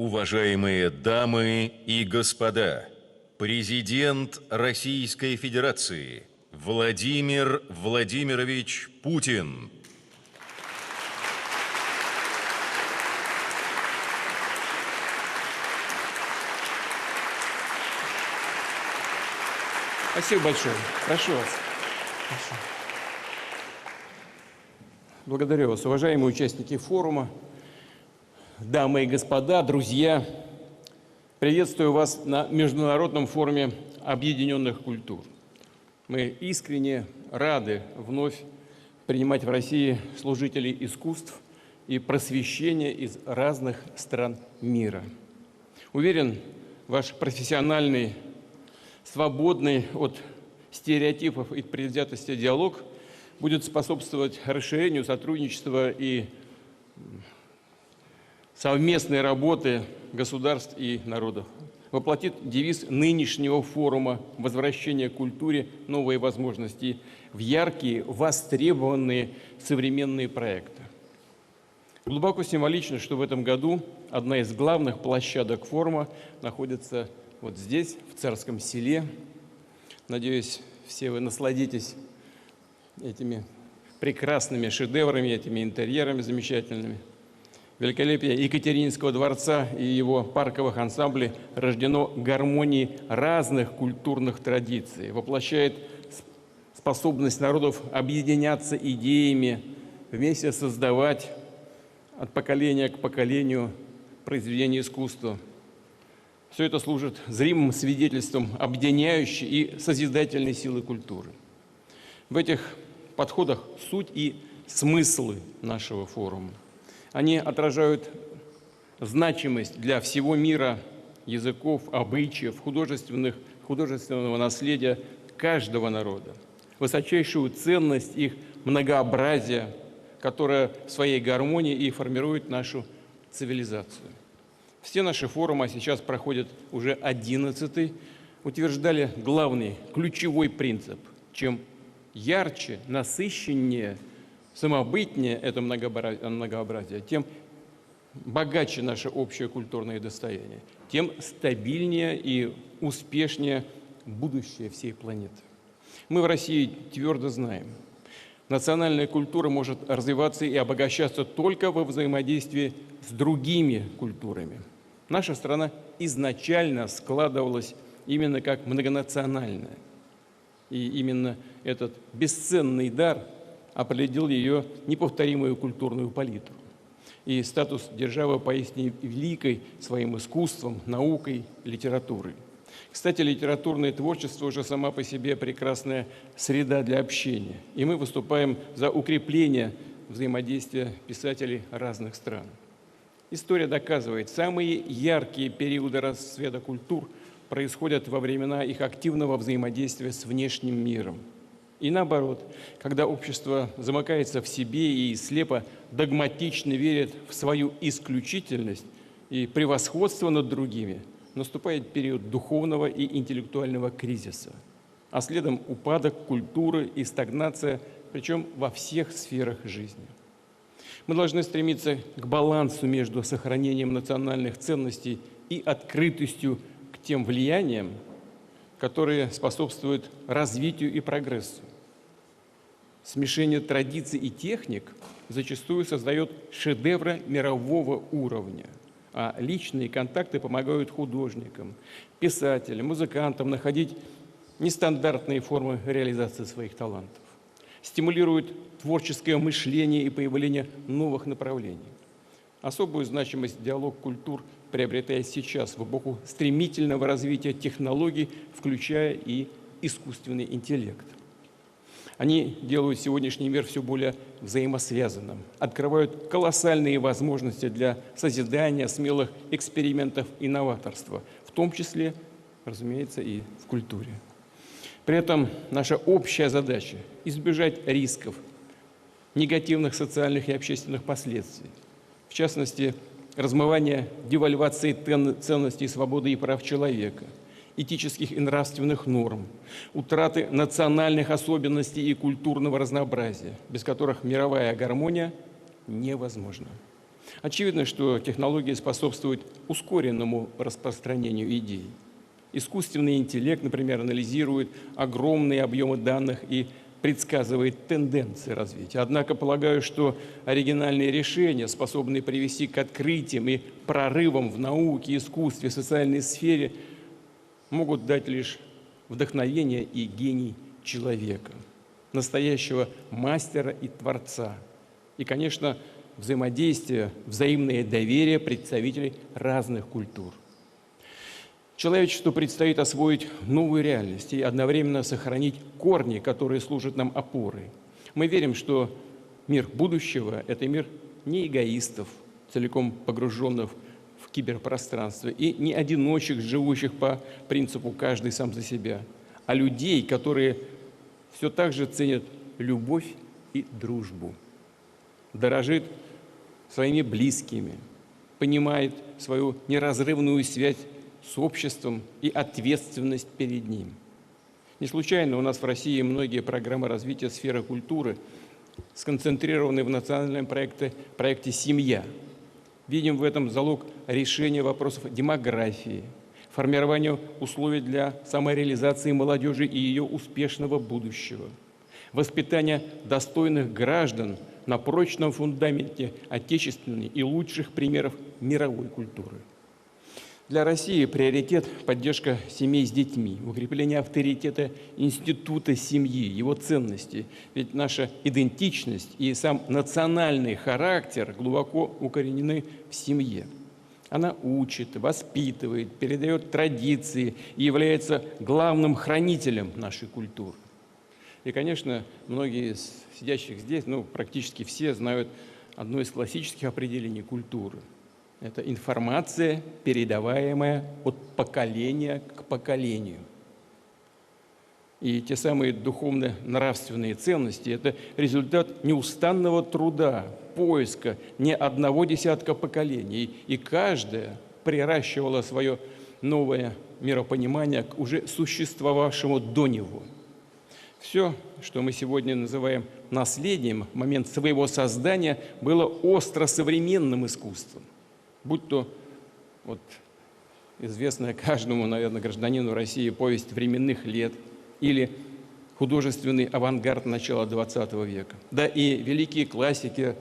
Уважаемые дамы и господа, президент Российской Федерации Владимир Владимирович Путин. Спасибо большое. Прошу вас. Прошу. Благодарю вас, уважаемые участники форума, дамы и господа, друзья. Приветствую вас на Международном форуме объединенных культур. Мы искренне рады вновь принимать в России служителей искусств и просвещения из разных стран мира. Уверен, ваш профессиональный, свободный от стереотипов и предвзятости диалог будет способствовать расширению сотрудничества и совместной работы государств и народов. Воплотит девиз нынешнего форума «Возвращение к культуре. Новые возможности» в яркие, востребованные современные проекты. Глубоко символично, что в этом году одна из главных площадок форума находится вот здесь, в Царском Селе. Надеюсь, все вы насладитесь этими прекрасными шедеврами, этими интерьерами замечательными. Великолепие Екатерининского дворца и его парковых ансамблей рождено гармонией разных культурных традиций, воплощает способность народов объединяться идеями, вместе создавать от поколения к поколению произведения искусства. Все это служит зримым свидетельством объединяющей и созидательной силы культуры. В этих подходах суть и смыслы нашего форума. Они отражают значимость для всего мира языков, обычаев, художественного наследия каждого народа, высочайшую ценность их многообразия, которое в своей гармонии и формирует нашу цивилизацию. Все наши форумы, сейчас проходят уже 11-й, утверждали главный, ключевой принцип. Чем ярче, насыщеннее, самобытнее это многообразие, тем богаче наше общее культурное достояние, тем стабильнее и успешнее будущее всей планеты. Мы в России твердо знаем, национальная культура может развиваться и обогащаться только во взаимодействии с другими культурами. Наша страна изначально складывалась именно как многонациональная. И именно этот бесценный дар определил ее неповторимую культурную палитру. И статус державы поистине великой своим искусством, наукой, литературой. Кстати, литературное творчество уже сама по себе прекрасная среда для общения. И мы выступаем за укрепление взаимодействия писателей разных стран. История доказывает, самые яркие периоды расцвета культур происходят во времена их активного взаимодействия с внешним миром. И наоборот, когда общество замыкается в себе и слепо догматично верит в свою исключительность и превосходство над другими, наступает период духовного и интеллектуального кризиса, а следом упадок культуры и стагнация, причем во всех сферах жизни. Мы должны стремиться к балансу между сохранением национальных ценностей и открытостью к тем влияниям, которые способствуют развитию и прогрессу. Смешение традиций и техник зачастую создает шедевры мирового уровня, а личные контакты помогают художникам, писателям, музыкантам находить нестандартные формы реализации своих талантов, стимулируют творческое мышление и появление новых направлений. Особую значимость диалог культур приобретает сейчас, в эпоху стремительного развития технологий, включая и искусственный интеллект. Они делают сегодняшний мир все более взаимосвязанным, открывают колоссальные возможности для созидания, смелых экспериментов и новаторства, в том числе, разумеется, и в культуре. При этом наша общая задача – избежать рисков, негативных социальных и общественных последствий, в частности, размывания девальвации ценностей свободы и прав человека, этических и нравственных норм, утраты национальных особенностей и культурного разнообразия, без которых мировая гармония невозможна. Очевидно, что технологии способствуют ускоренному распространению идей. Искусственный интеллект, например, анализирует огромные объемы данных и предсказывает тенденции развития. Однако полагаю, что оригинальные решения, способные привести к открытиям и прорывам в науке, искусстве, социальной сфере, могут дать лишь вдохновение и гений человека, настоящего мастера и творца. И, конечно, взаимодействие, взаимное доверие представителей разных культур. Человечеству предстоит освоить новую реальность и одновременно сохранить корни, которые служат нам опорой. Мы верим, что мир будущего – это мир не эгоистов, целиком погруженных в киберпространство, и не одиночек, живущих по принципу «каждый сам за себя», а людей, которые все так же ценят любовь и дружбу, дорожит своими близкими, понимает свою неразрывную связь с обществом и ответственность перед ним. Не случайно у нас в России многие программы развития сферы культуры сконцентрированы в национальном проекте «Семья». Видим в этом залог решения вопросов демографии, формирования условий для самореализации молодежи и ее успешного будущего, воспитания достойных граждан на прочном фундаменте отечественной и лучших примеров мировой культуры. Для России приоритет – поддержка семей с детьми, укрепление авторитета института семьи, его ценностей. Ведь наша идентичность и сам национальный характер глубоко укоренены в семье. Она учит, воспитывает, передает традиции и является главным хранителем нашей культуры. И, конечно, многие из сидящих здесь, практически все знают одно из классических определений культуры. Это информация, передаваемая от поколения к поколению. И те самые духовно-нравственные ценности – это результат неустанного труда, поиска не одного десятка поколений. И каждая приращивала свое новое миропонимание к уже существовавшему до него. Все, что мы сегодня называем наследием, в момент своего создания было остро современным искусством. Будь то известная каждому, наверное, гражданину России повесть временных лет или художественный авангард начала XX века. Да и великие классики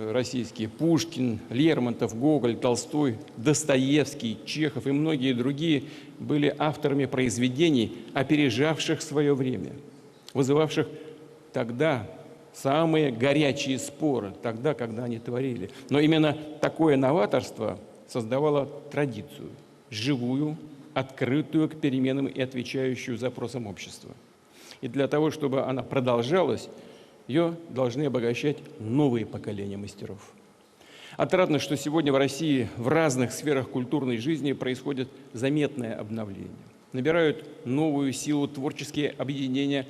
российские – Пушкин, Лермонтов, Гоголь, Толстой, Достоевский, Чехов и многие другие были авторами произведений, опережавших свое время, вызывавших тогда самые горячие споры, тогда, когда они творили. Но именно такое новаторство создавало традицию, живую, открытую к переменам и отвечающую запросам общества. И для того, чтобы она продолжалась, ее должны обогащать новые поколения мастеров. Отрадно, что сегодня в России в разных сферах культурной жизни происходит заметное обновление. Набирают новую силу творческие объединения,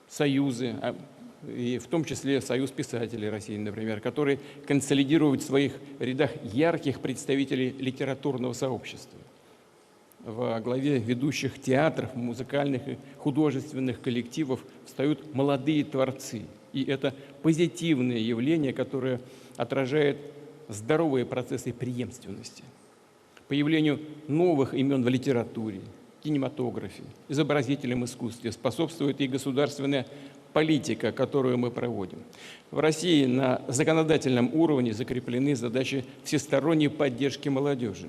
союзы, и в том числе Союз писателей России, например, который консолидирует в своих рядах ярких представителей литературного сообщества. Во главе ведущих театров, музыкальных и художественных коллективов встают молодые творцы. И это позитивное явление, которое отражает здоровые процессы преемственности. Появлению новых имен в литературе, кинематографе, изобразительном искусстве способствует и государственная политика, которую мы проводим. В России на законодательном уровне закреплены задачи всесторонней поддержки молодежи,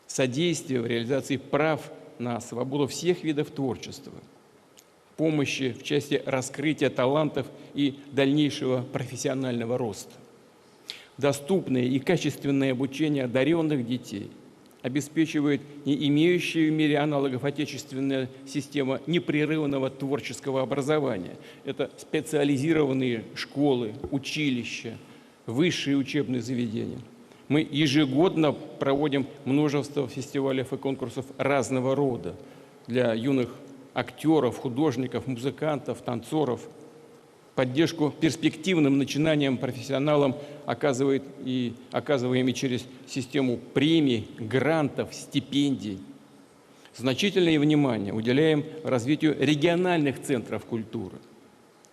содействия в реализации прав на свободу всех видов творчества, помощи в части раскрытия талантов и дальнейшего профессионального роста. Доступное и качественное обучение одаренных детей обеспечивает не имеющая в мире аналогов отечественная система непрерывного творческого образования. Это специализированные школы, училища, высшие учебные заведения. Мы ежегодно проводим множество фестивалей и конкурсов разного рода для юных актеров, художников, музыкантов, танцоров. Поддержку перспективным начинаниям, профессионалам оказываем и через систему премий, грантов, стипендий. Значительное внимание уделяем развитию региональных центров культуры.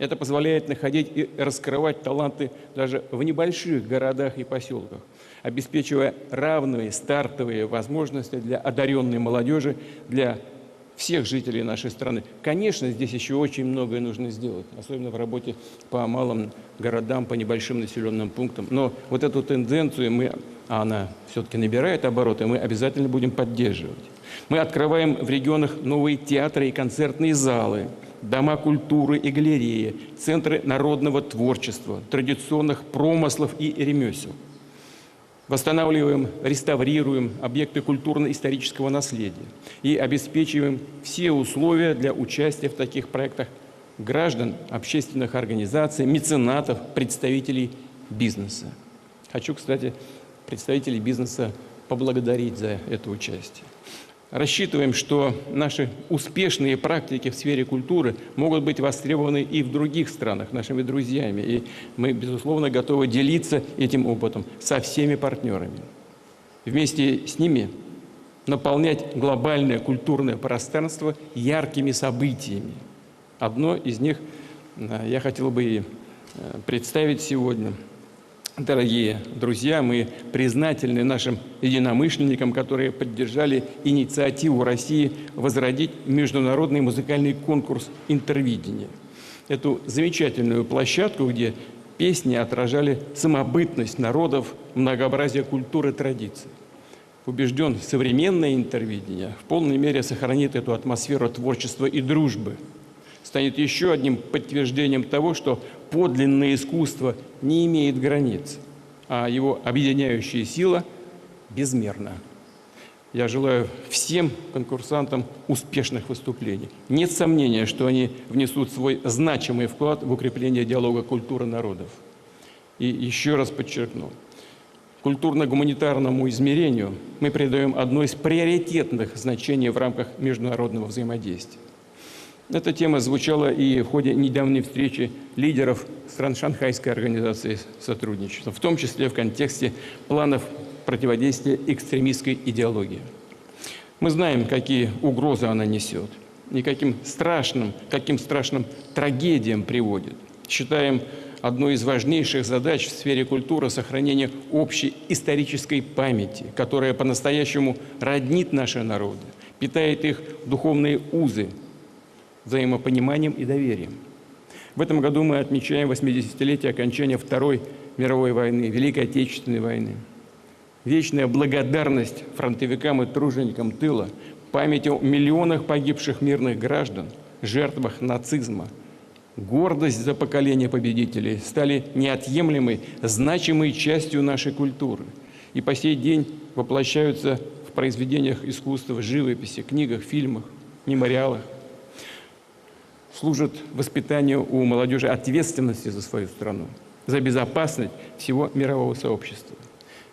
Это позволяет находить и раскрывать таланты даже в небольших городах и поселках, обеспечивая равные стартовые возможности для одаренной молодежи, для всех жителей нашей страны. Конечно, здесь еще очень многое нужно сделать, особенно в работе по малым городам, по небольшим населенным пунктам. Но вот эту тенденцию она все-таки набирает обороты, мы обязательно будем поддерживать. Мы открываем в регионах новые театры и концертные залы, дома культуры и галереи, центры народного творчества, традиционных промыслов и ремесел. Восстанавливаем, реставрируем объекты культурно-исторического наследия и обеспечиваем все условия для участия в таких проектах граждан, общественных организаций, меценатов, представителей бизнеса. Хочу, кстати, представителей бизнеса поблагодарить за это участие. Рассчитываем, что наши успешные практики в сфере культуры могут быть востребованы и в других странах нашими друзьями. И мы, безусловно, готовы делиться этим опытом со всеми партнерами. Вместе с ними наполнять глобальное культурное пространство яркими событиями. Одно из них я хотел бы и представить сегодня. Дорогие друзья, мы признательны нашим единомышленникам, которые поддержали инициативу России возродить международный музыкальный конкурс «Интервидение». Эту замечательную площадку, где песни отражали самобытность народов, многообразие культуры и традиций. Убежден, современное интервидение в полной мере сохранит эту атмосферу творчества и дружбы. Станет еще одним подтверждением того, что подлинное искусство не имеет границ, а его объединяющая сила безмерна. Я желаю всем конкурсантам успешных выступлений. Нет сомнения, что они внесут свой значимый вклад в укрепление диалога культуры народов. И еще раз подчеркну, культурно-гуманитарному измерению мы придаем одно из приоритетных значений в рамках международного взаимодействия. Эта тема звучала и в ходе недавней встречи лидеров стран Шанхайской организации сотрудничества, в том числе в контексте планов противодействия экстремистской идеологии. Мы знаем, какие угрозы она несет и каким страшным трагедиям приводит. Считаем одной из важнейших задач в сфере культуры сохранение общей исторической памяти, которая по-настоящему роднит наши народы, питает их духовные узы, взаимопониманием и доверием. В этом году мы отмечаем 80-летие окончания Второй мировой войны, Великой Отечественной войны. Вечная благодарность фронтовикам и труженикам тыла, память о миллионах погибших мирных граждан, жертвах нацизма, гордость за поколение победителей стали неотъемлемой, значимой частью нашей культуры и по сей день воплощаются в произведениях искусства, живописи, книгах, фильмах, мемориалах. Служат воспитанию у молодежи ответственности за свою страну, за безопасность всего мирового сообщества.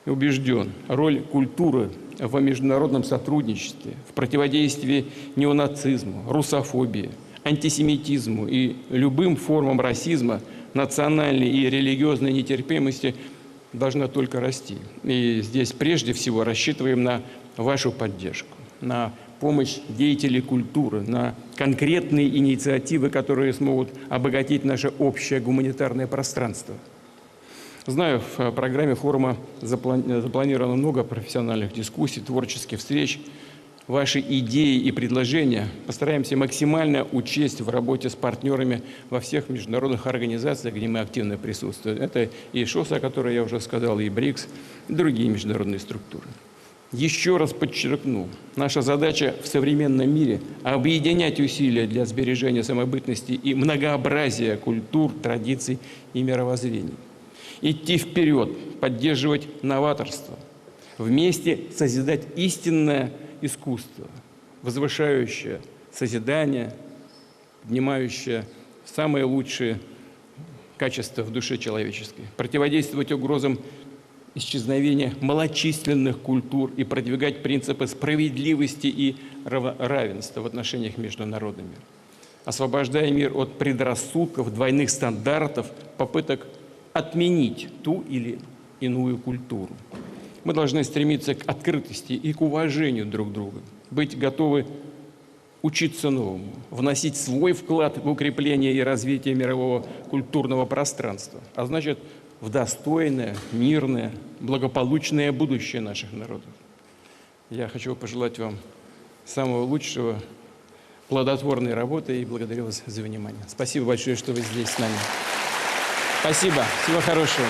И убежден, роль культуры в международном сотрудничестве, в противодействии неонацизму, русофобии, антисемитизму и любым формам расизма, национальной и религиозной нетерпимости должна только расти. И здесь прежде всего рассчитываем на вашу поддержку, на помощь деятелей культуры, на конкретные инициативы, которые смогут обогатить наше общее гуманитарное пространство. Знаю, в программе форума запланировано много профессиональных дискуссий, творческих встреч. Ваши идеи и предложения постараемся максимально учесть в работе с партнерами во всех международных организациях, где мы активно присутствуем. Это и ШОС, о которой я уже сказал, и БРИКС, и другие международные структуры. Еще раз подчеркну, наша задача в современном мире – объединять усилия для сбережения самобытности и многообразия культур, традиций и мировоззрений. Идти вперед, поддерживать новаторство, вместе созидать истинное искусство, возвышающее созидание, поднимающее самые лучшие качества в душе человеческой, противодействовать угрозам исчезновения малочисленных культур и продвигать принципы справедливости и равенства в отношениях между народами, освобождая мир от предрассудков, двойных стандартов, попыток отменить ту или иную культуру. Мы должны стремиться к открытости и к уважению друг друга, быть готовы учиться новому, вносить свой вклад в укрепление и развитие мирового культурного пространства, а значит, в достойное, мирное, благополучное будущее наших народов. Я хочу пожелать вам самого лучшего, плодотворной работы и благодарю вас за внимание. Спасибо большое, что вы здесь с нами. Спасибо. Всего хорошего.